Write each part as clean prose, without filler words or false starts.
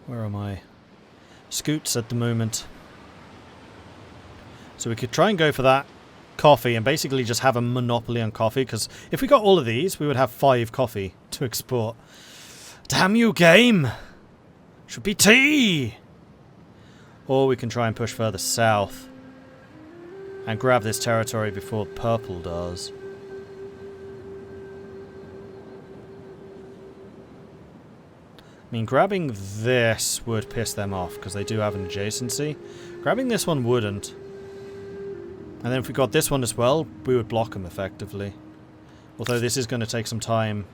Where are my scoots at the moment? So we could try and go for that coffee and basically just have a monopoly on coffee, because if we got all of these, we would have 5 coffee to export. Damn you, game! Should be tea! Or we can try and push further south and grab this territory before purple does. I mean, grabbing this would piss them off because they do have an adjacency. Grabbing this one wouldn't. And then if we got this one as well, we would block them effectively. Although this is going to take some time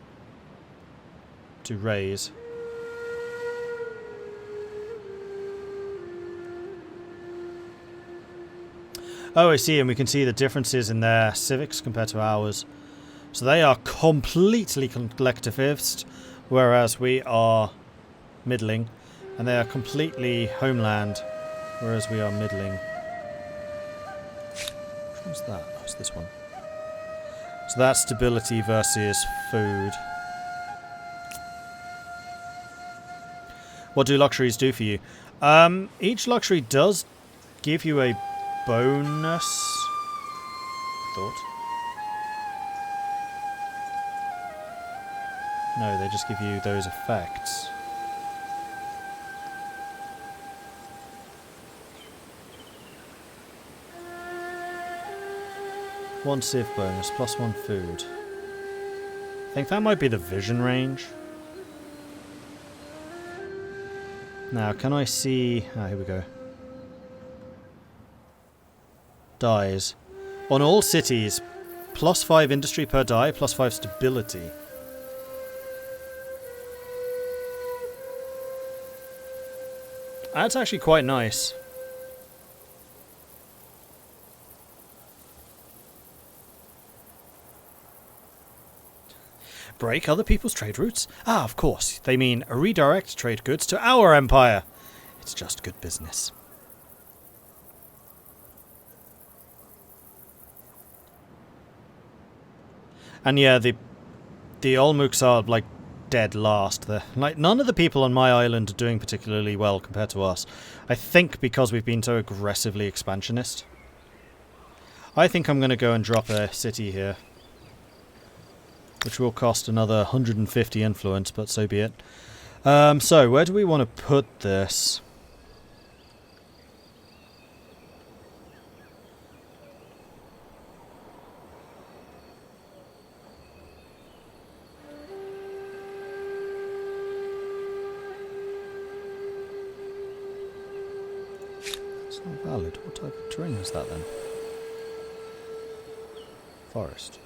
to raise. Oh, I see, and we can see the differences in their civics compared to ours. So they are completely collectivist, whereas we are middling. And they are completely homeland, whereas we are middling. What's that? Oh, it's this one. So that's stability versus food. What do luxuries do for you? Each luxury does give you a bonus. Thought. No, they just give you those effects. One civ bonus, plus 1 food. I think that might be the vision range. Now, can I see... Ah, here we go. Dies. On all cities, plus 5 industry per die, plus 5 stability. That's actually quite nice. Break other people's trade routes? Ah, of course. They mean redirect trade goods to our empire. It's just good business. And yeah, the Olmuks are like dead last. Like none of the people on my island are doing particularly well compared to us. I think because we've been so aggressively expansionist. I think I'm going to go and drop a city here. Which will cost another 150 influence, but so be it. So, where do we want to put this? It's not valid. What type of terrain is that then? Forest.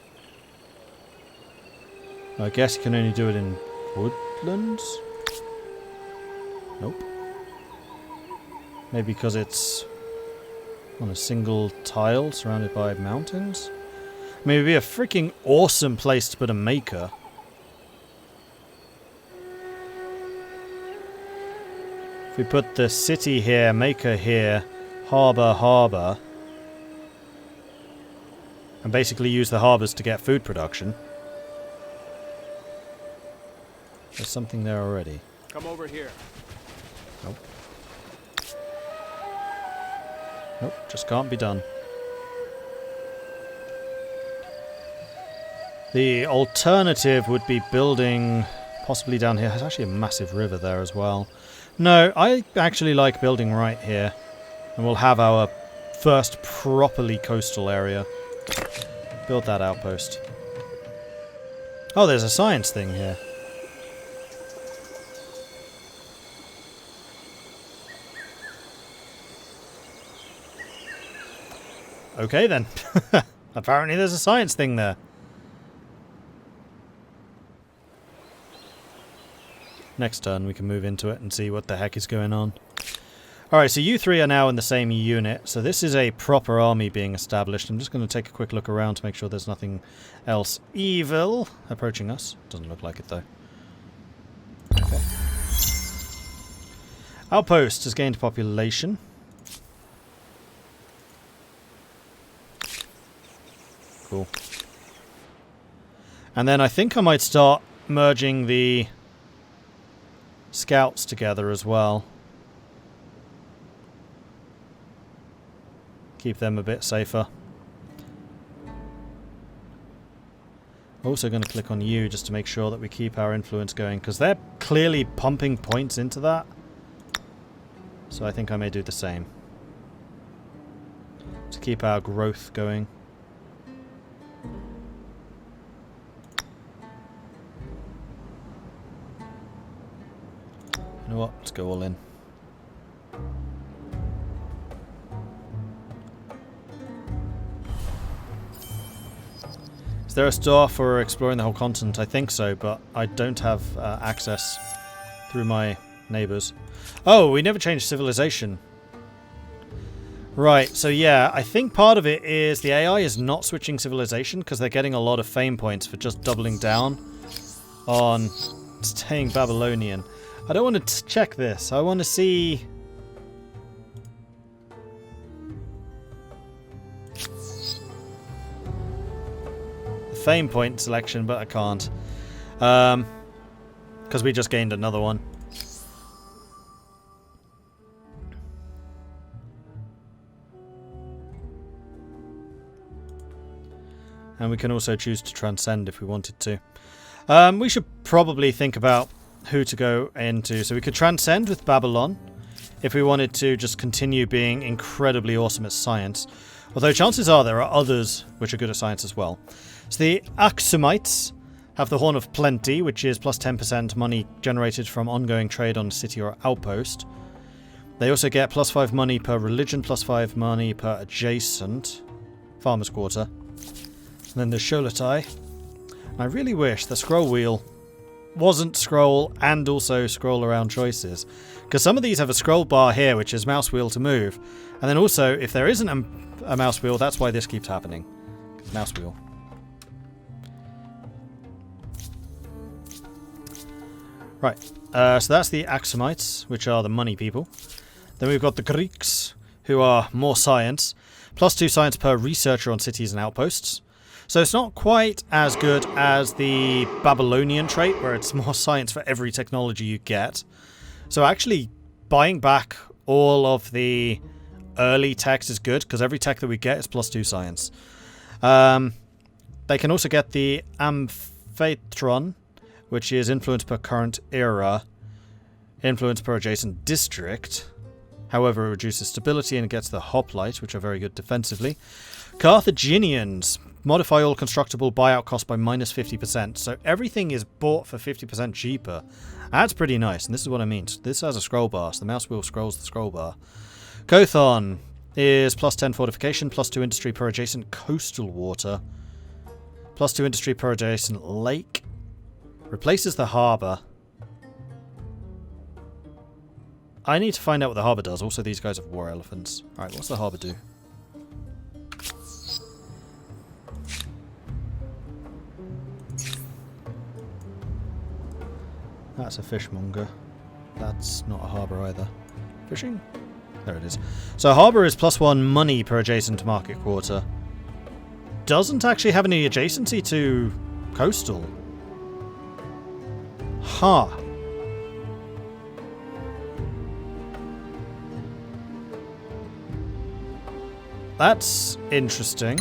I guess you can only do it in woodlands? Nope. Maybe because it's on a single tile surrounded by mountains? I mean, it would be a freaking awesome place to put a maker. If we put the city here, maker here, harbour, and basically use the harbours to get food production. There's something there already. Come over here. Nope. Nope, just can't be done. The alternative would be building possibly down here. There's actually a massive river there as well. No, I actually like building right here. And we'll have our first properly coastal area. Build that outpost. Oh, there's a science thing here. Okay then. Apparently there's a science thing there. Next turn we can move into it and see what the heck is going on. Alright, so you three are now in the same unit. So this is a proper army being established. I'm just going to take a quick look around to make sure there's nothing else evil approaching us. Doesn't look like it though. Okay. Outpost has gained population. Cool. And then I think I might start merging the scouts together as well. Keep them a bit safer. Also going to click on you just to make sure that we keep our influence going, because they're clearly pumping points into that. So I think I may do the same. To keep our growth going. You know what? Let's go all in. Is there a store for exploring the whole continent? I think so, but I don't have access through my neighbours. Oh, we never changed civilization. Right, so yeah, I think part of it is the AI is not switching civilization because they're getting a lot of fame points for just doubling down on staying Babylonian. I don't want to check this. I want to see... fame point selection, but I can't. Because we just gained another one. And we can also choose to transcend if we wanted to. We should probably think about who to go into. So we could transcend with Babylon if we wanted to just continue being incredibly awesome at science. Although chances are there are others which are good at science as well. So the Axumites have the Horn of Plenty, which is plus 10% money generated from ongoing trade on a city or outpost. They also get plus 5 money per religion, plus 5 money per adjacent farmer's quarter. And then the Sholatai. I really wish the scroll wheel wasn't scroll and also scroll around choices. Because some of these have a scroll bar here, which is mouse wheel to move. And then also, if there isn't a mouse wheel, that's why this keeps happening. Mouse wheel. Right, so that's the Axumites, which are the money people. Then we've got the Greeks, who are more science. Plus 2 science per researcher on cities and outposts. So it's not quite as good as the Babylonian trait, where it's more science for every technology you get. So actually, buying back all of the early techs is good, because every tech that we get is plus 2 science. They can also get the Amphitryon, which is influence per current era, influence per adjacent district. However, it reduces stability and it gets the hoplite, which are very good defensively. Carthaginians modify all constructible buyout cost by minus 50%. So everything is bought for 50% cheaper. That's pretty nice, and this is what I mean. This has a scroll bar, so the mouse wheel scrolls the scroll bar. Kothon is plus 10 fortification, plus 2 industry per adjacent coastal water, plus 2 industry per adjacent lake. Replaces the harbour. I need to find out what the harbour does. Also, these guys have war elephants. Alright, what's the harbour do? That's a fishmonger. That's not a harbour either. Fishing? There it is. So harbour is plus 1 money per adjacent market quarter. Doesn't actually have any adjacency to coastal. Huh. That's interesting.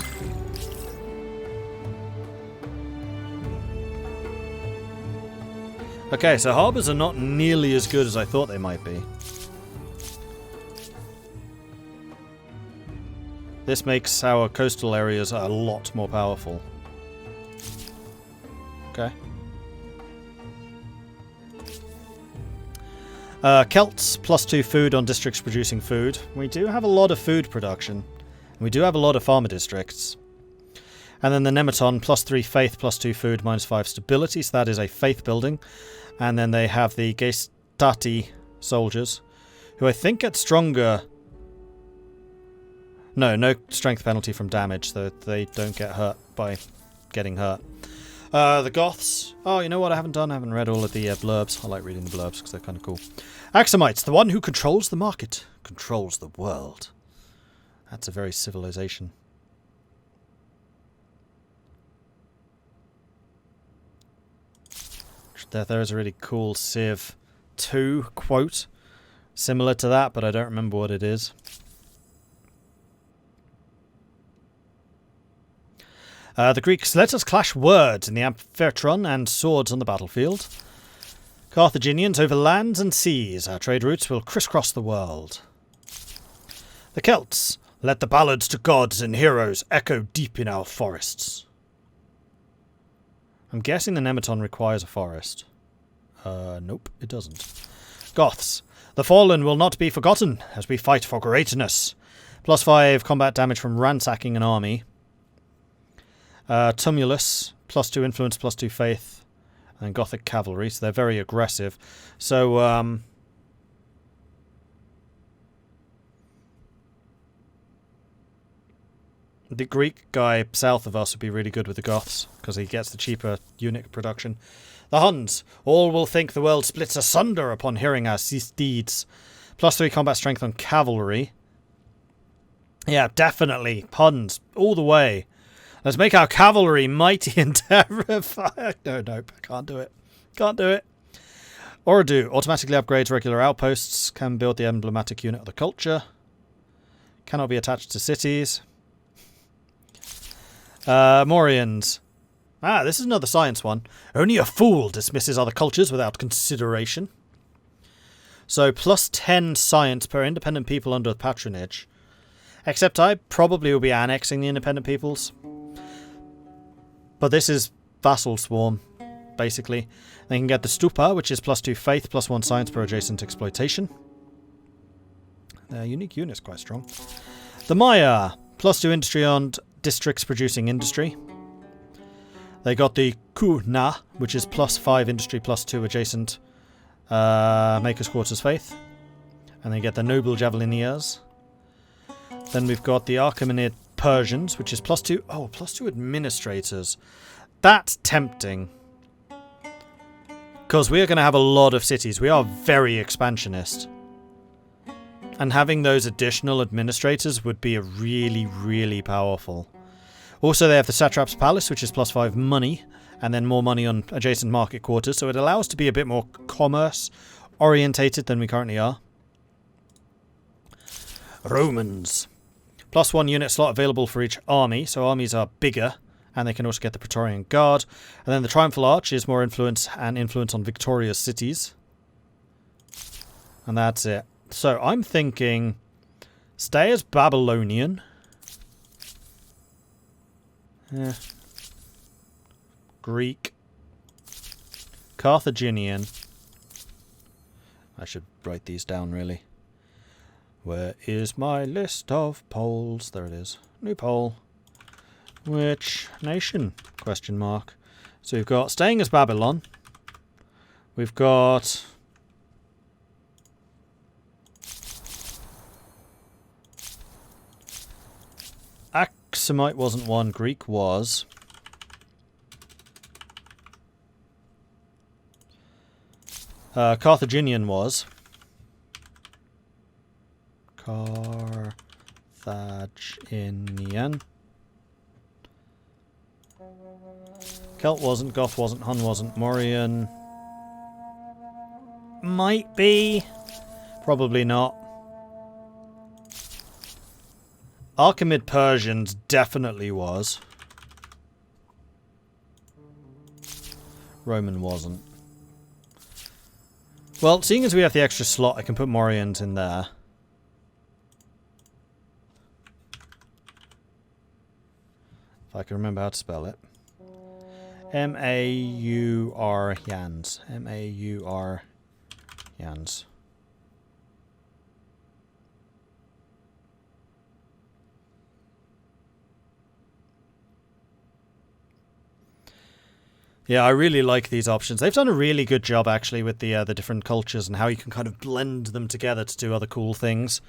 Okay, so harbours are not nearly as good as I thought they might be. This makes our coastal areas a lot more powerful. Okay. Celts, plus 2 food on districts producing food. We do have a lot of food production. We do have a lot of farmer districts. And then the Nemeton, plus 3 faith, plus 2 food, minus 5 stability. So that is a faith building. And then they have the Gestati soldiers, who I think get stronger. No strength penalty from damage, so they don't get hurt by getting hurt. The Goths. Oh, you know what I haven't done? I haven't read all of the blurbs. I like reading the blurbs because they're kind of cool. Axumites, the one who controls the market, controls the world. That's a very civilization. There is a really cool Civ 2 quote similar to that, but I don't remember what it is. The Greeks, let us clash words in the amphitheatron and swords on the battlefield. Carthaginians, over lands and seas, our trade routes will crisscross the world. The Celts, let the ballads to gods and heroes echo deep in our forests. I'm guessing the Nemeton requires a forest. Nope, it doesn't. Goths, the fallen will not be forgotten as we fight for greatness. +5 combat damage from ransacking an army. Tumulus, +2 influence, +2 faith, and Gothic cavalry, so they're very aggressive. So, the Greek guy south of us would be really good with the Goths, because he gets the cheaper unit production. The Huns, all will think the world splits asunder upon hearing our deeds. +3 combat strength on cavalry. Yeah, definitely. Huns, all the way. Let's make our cavalry mighty and terrifying. No, nope, I can't do it. Can't do it. Ooredoo automatically upgrades regular outposts. Can build the emblematic unit of the culture. Cannot be attached to cities. Morians. This is another science one. Only a fool dismisses other cultures without consideration. So +10 science per independent people under patronage. Except I probably will be annexing the independent peoples. But this is vassal swarm, basically. They can get the Stupa, which is +2 faith, +1 science per adjacent exploitation. Their unique unit's quite strong. The Meier, +2 industry on districts producing industry. They got the Kuna, which is +5 industry, +2 adjacent Maker's Quarters faith. And they get the Noble Javelineers. Then we've got the Achaemenid Persians, which is +2. Oh, +2 administrators. That's tempting. Because we are going to have a lot of cities. We are very expansionist. And having those additional administrators would be a really, really powerful. Also, they have the Satrap's Palace, which is +5 money. And then more money on adjacent market quarters. So it allows us to be a bit more commerce orientated than we currently are. Romans. +1 unit slot available for each army, so armies are bigger, and they can also get the Praetorian Guard. And then the Triumphal Arch is more influence and influence on victorious cities. And that's it. So I'm thinking, stay as Babylonian. Greek. Carthaginian. I should write these down, really. Where is my list of poles? There it is. New pole. Which nation? Question mark. So we've got staying as Babylon. We've got Aksumite wasn't one. Greek was. Carthaginian was. Carthaginian. Celt wasn't, Goth wasn't, Hun wasn't, Mauryan might be. Probably not. Achaemenid Persians definitely was. Roman wasn't. Well, seeing as we have the extra slot, I can put Morians in there. If I can remember how to spell it. M-A-U-R Yans. M-A-U-R Yans. Yeah, I really like these options. They've done a really good job, actually, with the different cultures and how you can kind of blend them together to do other cool things.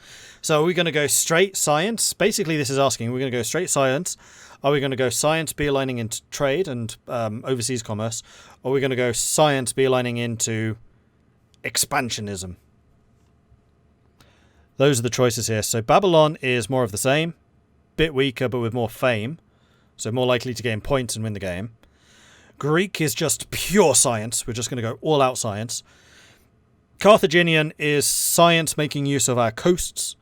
So are we going to go straight science? Basically, this is asking, we're going to go straight science. Are we going to go science beelining into trade and overseas commerce? Or are we going to go science beelining into expansionism? Those are the choices here. So Babylon is more of the same. Bit weaker, but with more fame. So more likely to gain points and win the game. Greek is just pure science. We're just going to go all-out science. Carthaginian is science making use of our coasts.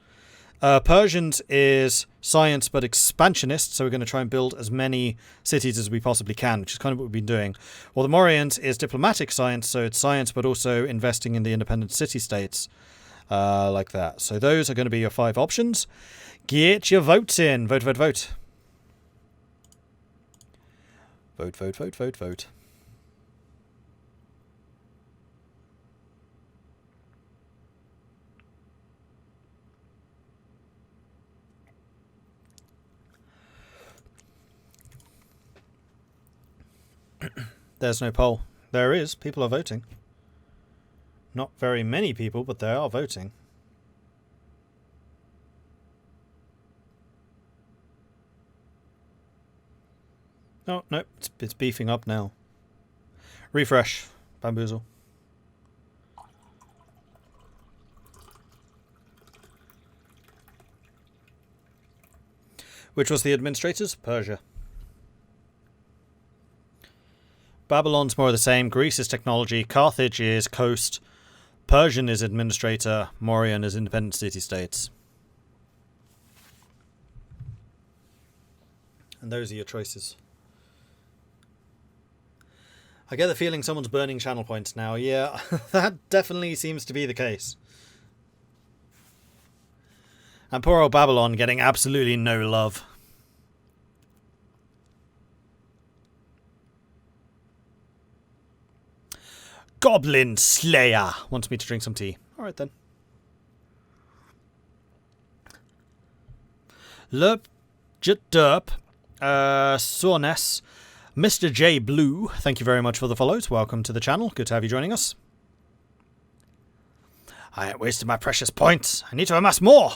Persians is science but expansionist, so we're going to try and build as many cities as we possibly can, which is kind of what we've been doing. Well, the Morians is diplomatic science, so it's science but also investing in the independent city-states, like that. So those are going to be your 5 options. Get your votes in. Vote, vote, vote. Vote, vote, vote, vote, vote. There's no poll. There is. People are voting. Not very many people, but they are voting. Oh, no. It's beefing up now. Refresh. Bamboozle. Which was the administrators? Persia. Babylon's more of the same. Greece is technology. Carthage is coast. Persian is administrator. Mauryan is independent city-states. And those are your choices. I get the feeling someone's burning channel points now. Yeah, that definitely seems to be the case. And poor old Babylon getting absolutely no love. Goblin Slayer wants me to drink some tea. Alright then. Lerp Derp Sornes Mr. J Blue, thank you very much for the follows. Welcome to the channel. Good to have you joining us. I ain't wasted my precious points. I need to amass more.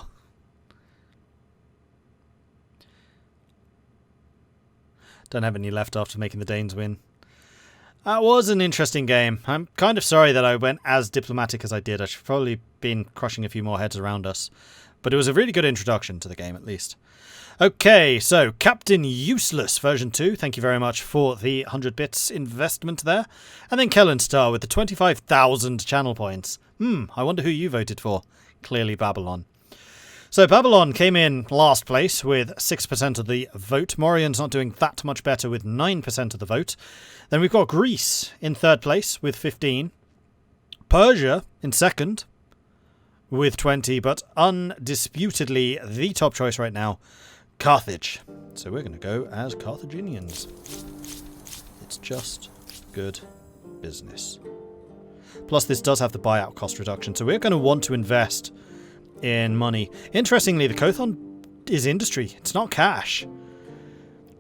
Don't have any left after making the Danes win. That was an interesting game. I'm kind of sorry that I went as diplomatic as I did. I should probably been crushing a few more heads around us. But it was a really good introduction to the game, at least. Okay, so Captain Useless version 2. Thank you very much for the 100 bits investment there. And then Kellenstar with the 25,000 channel points. I wonder who you voted for. Clearly Babylon. So Babylon came in last place with 6% of the vote. Mauryan's not doing that much better with 9% of the vote. Then we've got Greece in third place with 15. Persia in second with 20, but undisputedly the top choice right now, Carthage. So we're going to go as Carthaginians. It's just good business. Plus this does have the buyout cost reduction, so we're going to want to invest in money. Interestingly, the Kothon is industry. It's not cash.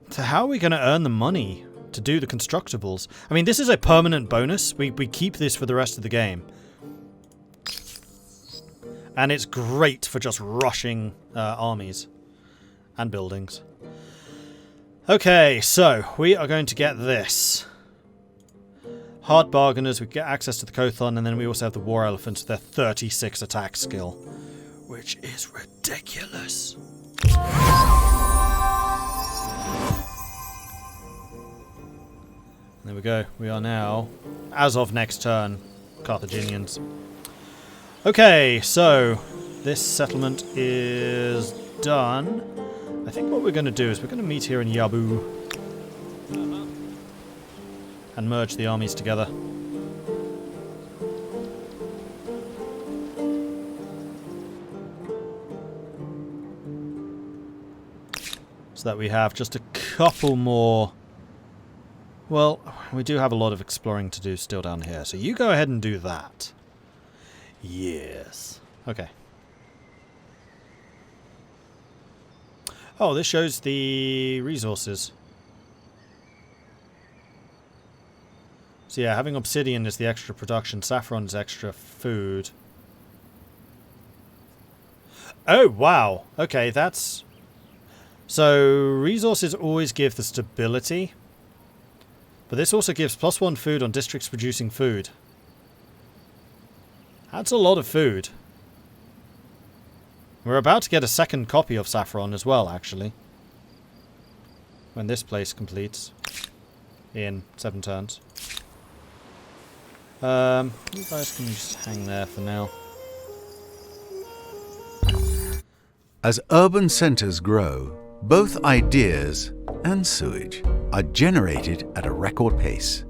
So how are we going to earn the money to do the constructibles? I mean, this is a permanent bonus. We keep this for the rest of the game. And it's great for just rushing armies and buildings. Okay, so we are going to get this. Hard bargainers, we get access to the Kothon, and then we also have the War Elephants with their 36 attack skill, which is ridiculous. There we go. We are now, as of next turn, Carthaginians. Okay, so this settlement is done. I think what we're going to do is we're going to meet here in Yabu and merge the armies together. So that we have just a couple more. Well, we do have a lot of exploring to do still down here, so you go ahead and do that. Yes. Okay. Oh, this shows the resources. So yeah, having obsidian is the extra production, saffron is extra food. Oh, wow. Okay, that's... So, resources always give the stability. But this also gives +1 food on districts producing food. That's a lot of food. We're about to get a second copy of saffron as well, actually. When this place completes. In 7 turns. You guys can just hang there for now. As urban centres grow, both ideas and sewage are generated at a record pace.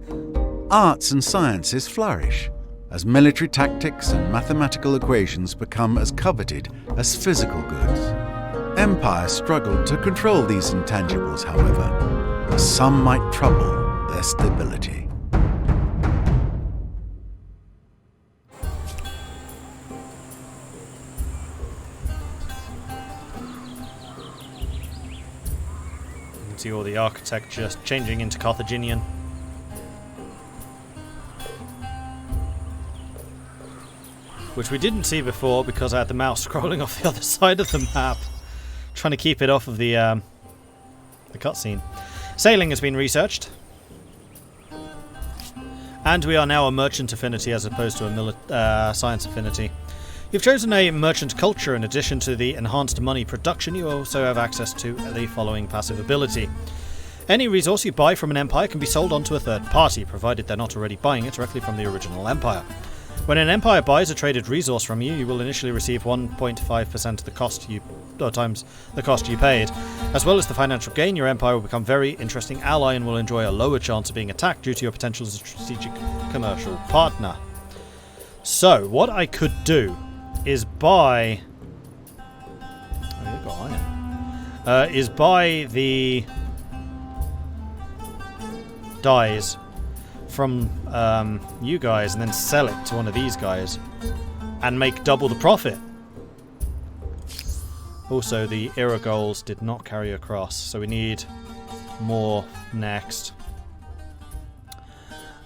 Arts and sciences flourish as military tactics and mathematical equations become as coveted as physical goods. Empires struggle to control these intangibles, however, as some might trouble their stability. You can see all the architecture changing into Carthaginian. Which we didn't see before because I had the mouse scrolling off the other side of the map, trying to keep it off of the cutscene. Sailing has been researched, and we are now a merchant affinity as opposed to a science affinity. You've chosen a merchant culture. In addition to the enhanced money production, you also have access to the following passive ability. Any resource you buy from an empire can be sold on to a third party, provided they're not already buying it directly from the original empire. When an empire buys a traded resource from you, you will initially receive 1.5% of the cost times the cost you paid. As well as the financial gain, your empire will become a very interesting ally and will enjoy a lower chance of being attacked due to your potential strategic commercial partner. So, what I could do is buy... Oh, you've got iron. Is buy the dyes from you guys and then sell it to one of these guys and make double the profit. Also, the era goals did not carry across, so we need more next.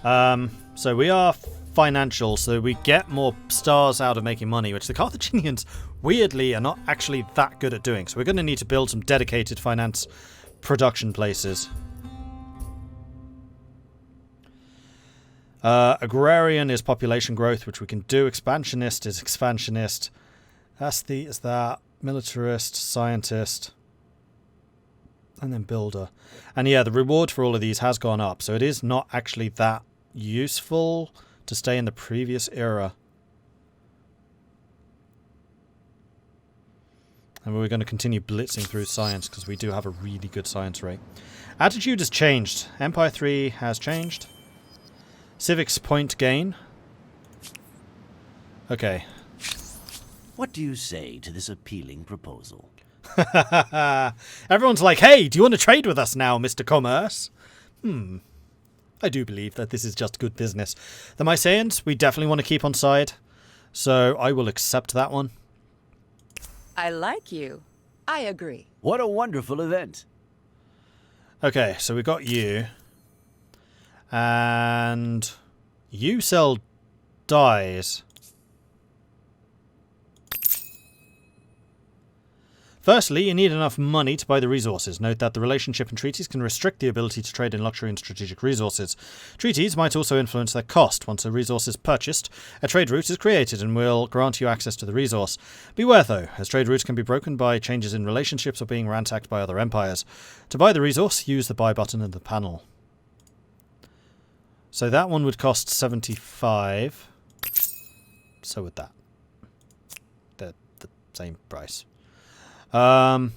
So we are financial, so we get more stars out of making money, which the Carthaginians weirdly are not actually that good at doing. So we're going to need to build some dedicated finance production places. Agrarian is population growth, which we can do. Expansionist is expansionist. Aesthete is that. Militarist, scientist, and then builder. And yeah, the reward for all of these has gone up, so it is not actually that useful to stay in the previous era. And we're going to continue blitzing through science because we do have a really good science rate. Attitude has changed. Empire 3 has changed. Civics point gain. Okay. What do you say to this appealing proposal? Everyone's like, hey, do you want to trade with us now, Mr. Commerce? I do believe that this is just good business. The Mycenaeans, we definitely want to keep on side, so I will accept that one. I like you. I agree. What a wonderful event. Okay, so we got you. And you sell dyes. Firstly, you need enough money to buy the resources. Note that the relationship in treaties can restrict the ability to trade in luxury and strategic resources. Treaties might also influence their cost. Once a resource is purchased, a trade route is created and will grant you access to the resource. Beware though, as trade routes can be broken by changes in relationships or being ransacked by other empires. To buy the resource, use the buy button in the panel. So that one would cost 75. So would that. They're the same price. Or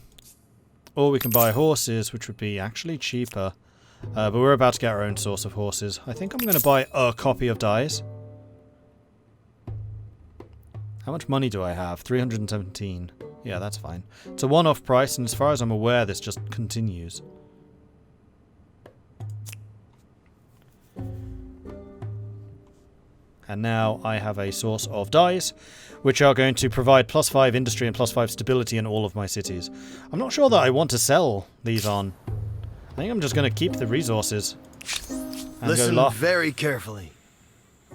we can buy horses, which would be actually cheaper. But we're about to get our own source of horses. I think I'm going to buy a copy of dyes. How much money do I have? 317. Yeah, that's fine. It's a one-off price, and as far as I'm aware, this just continues. And now I have a source of dyes, which are going to provide +5 industry and +5 stability in all of my cities. I'm not sure that I want to sell these on. I think I'm just going to keep the resources. And Listen go very carefully.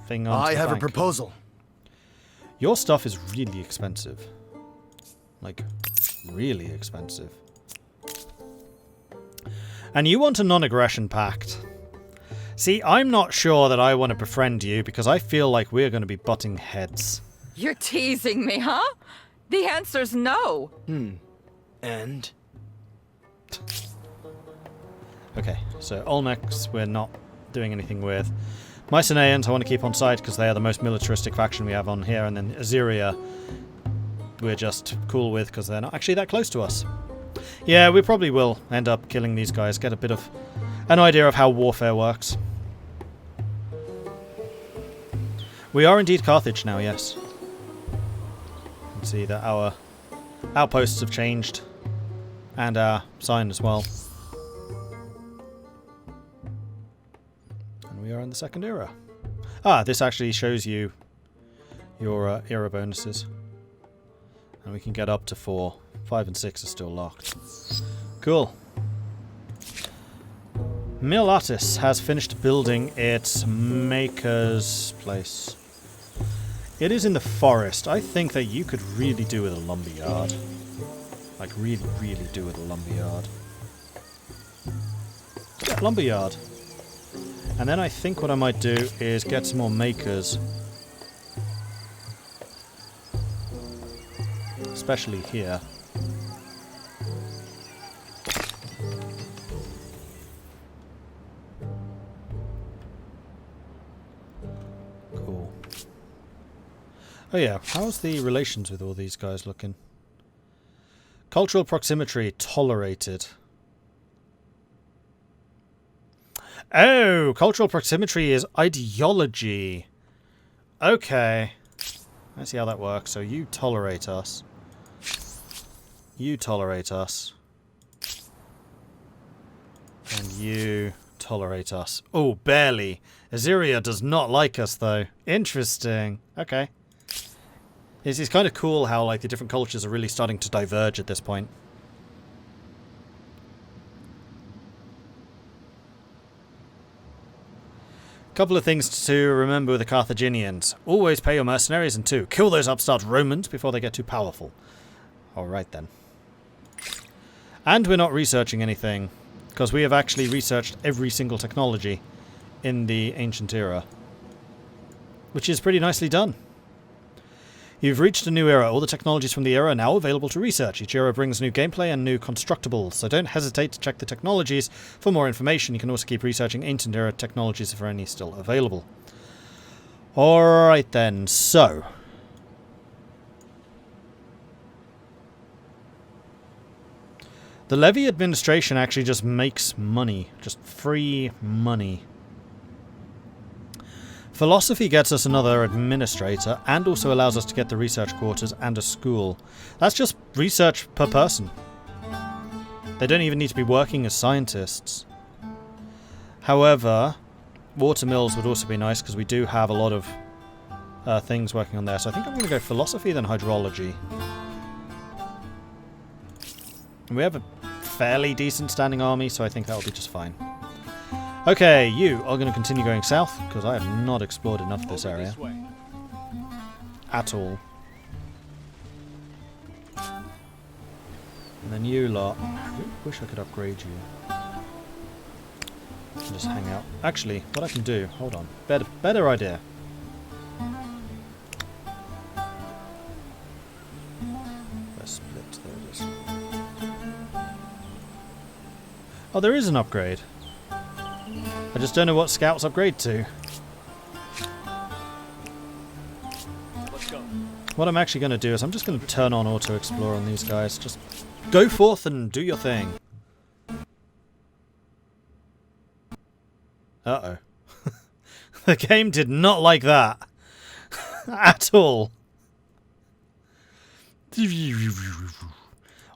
On I have a bank. proposal. Your stuff is really expensive. Like, really expensive. And you want a non-aggression pact. See, I'm not sure that I want to befriend you because I feel like we're going to be butting heads. You're teasing me, huh? The answer's no. And? Okay, so Olmecs we're not doing anything with. Mycenaeans I want to keep on side because they are the most militaristic faction we have on here, and then Assyria we're just cool with because they're not actually that close to us. Yeah, we probably will end up killing these guys, get a bit of an idea of how warfare works. We are indeed Carthage now, yes. You can see that our outposts have changed, and our sign as well. And we are in the second era. Ah, this actually shows you your era bonuses. And we can get up to 4. 5 and 6 are still locked. Cool. Milatis has finished building its maker's place. It is in the forest. I think that you could really do with a lumberyard. Like, really, really do with a lumberyard. Yeah, lumberyard. And then I think what I might do is get some more makers. Especially here. Cool. Oh yeah, how's the relations with all these guys looking? Cultural proximity tolerated. Oh, cultural proximity is ideology. Okay. Let's see how that works. So you tolerate us. You tolerate us. And you tolerate us. Oh, barely. Assyria does not like us, though. Interesting. Okay. It's kind of cool how, like, the different cultures are really starting to diverge at this point. Couple of things to remember with the Carthaginians. Always pay your mercenaries, and 2, kill those upstart Romans before they get too powerful. Alright then. And we're not researching anything, because we have actually researched every single technology in the ancient era. Which is pretty nicely done. You've reached a new era. All the technologies from the era are now available to research. Each era brings new gameplay and new constructibles, so don't hesitate to check the technologies for more information. You can also keep researching ancient era technologies if there are any still available. Alright then, so... the levy administration actually just makes money. Just free money. Philosophy gets us another administrator and also allows us to get the research quarters and a school. That's just research per person. They don't even need to be working as scientists. However, water mills would also be nice because we do have a lot of things working on there. So I think I'm going to go philosophy then hydrology. And we have a fairly decent standing army, so I think that will be just fine. Okay, you are going to continue going south, because I have not explored enough of this area. At all. And then you lot. I wish I could upgrade you. Just hang out. Actually, what I can do... hold on. Better idea. Let's split. There it is. Oh, there is an upgrade. I just don't know what scouts upgrade to. Let's go. What I'm actually going to do is I'm just going to turn on auto-explore on these guys. Just go forth and do your thing. Uh-oh. The game did not like that. At all.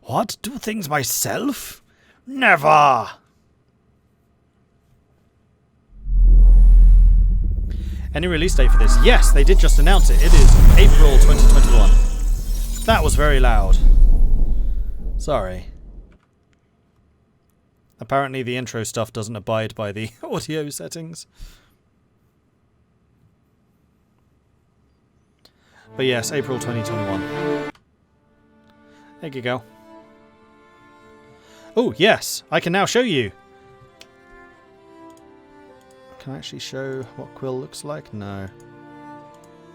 What? Do things myself? Never! Any release date for this? Yes, they did just announce it. It is April 2021. That was very loud. Sorry. Apparently the intro stuff doesn't abide by the audio settings. But yes, April 2021. There you go. Oh, yes, I can now show you. Can I actually show what Quill looks like? No.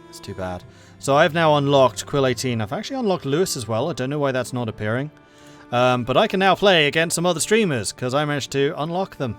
That's too bad. So I've now unlocked Quill 18. I've actually unlocked Lewis as well. I don't know why that's not appearing. But I can now play against some other streamers because I managed to unlock them.